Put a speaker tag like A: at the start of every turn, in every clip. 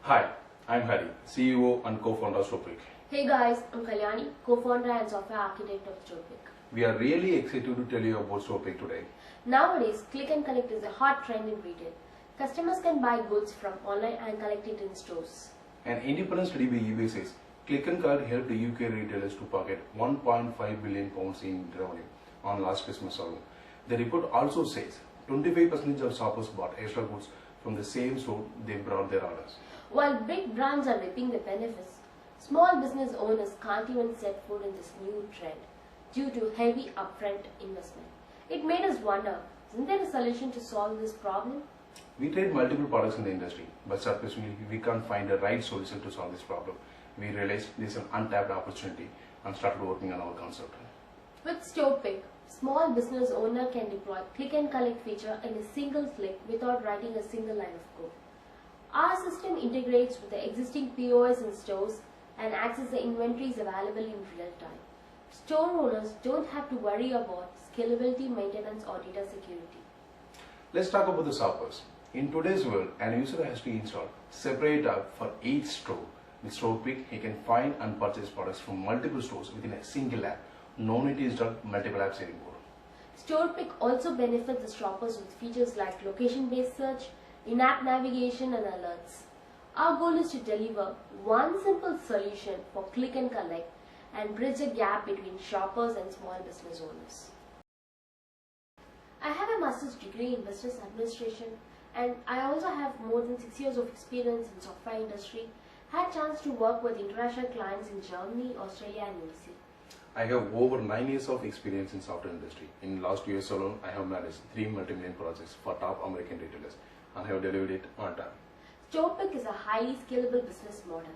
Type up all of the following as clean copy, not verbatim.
A: Hi, I'm Hari, CEO and co-founder of Stopic.
B: Hey guys, I'm Kalyani, co-founder and software architect of Stopic.
A: We are really excited to tell you about Stopic today.
B: Nowadays, click and collect is a hot trend in retail. Customers can buy goods from online and collect it in stores.
A: An independent study by eBay says click and collect helped the UK retailers to pocket £1.5 billion in revenue on last Christmas alone. The report also says 25% of shoppers bought extra goods from the same store they brought their orders.
B: While big brands are reaping the benefits, small business owners can't even set foot in this new trend due to heavy upfront investment. It made us wonder, isn't there a solution to solve this problem?
A: We tried multiple products in the industry, but surprisingly, we can't find the right solution to solve this problem. We realized this is an untapped opportunity and started working on our concept.
B: With Stopic, small business owner can deploy click and collect feature in a single click without writing a single line of code. Our system integrates with the existing POS in stores and access the inventories available in real time. Store owners don't have to worry about scalability, maintenance or data security.
A: Let's talk about the shoppers. In today's world, an user has to install separate app for each store. With Stopic, he can find and purchase products from multiple stores within a single app. No need to install multiple apps anymore.
B: Stopic also benefits the shoppers with features like location-based search, in-app navigation and alerts. Our goal is to deliver one simple solution for click and collect and bridge a gap between shoppers and small business owners. I have a master's degree in business administration and I also have more than 6 years of experience in software industry. Had chance to work with international clients in Germany, Australia and USA.
A: I have over 9 years of experience in software industry. In last years alone, I have managed 3 multi-million projects for top American retailers and have delivered it on time.
B: Stopic is a highly scalable business model.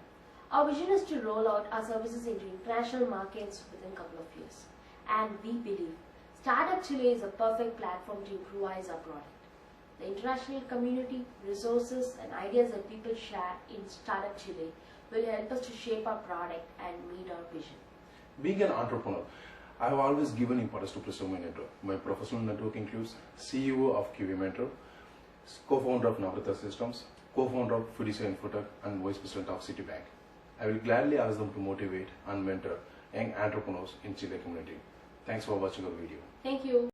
B: Our vision is to roll out our services into international markets within a couple of years. And we believe Startup Chile is a perfect platform to improvise our product. The international community, resources and ideas that people share in Startup Chile will help us to shape our product and meet our vision.
A: Being an entrepreneur, I have always given importance to preserve my network. My professional network includes CEO of QV Mentor, co-founder of Navrata Systems, co-founder of Fiducia Infotech and vice president of Citibank. I will gladly ask them to motivate and mentor young entrepreneurs in Chile community. Thanks for watching our video.
B: Thank you.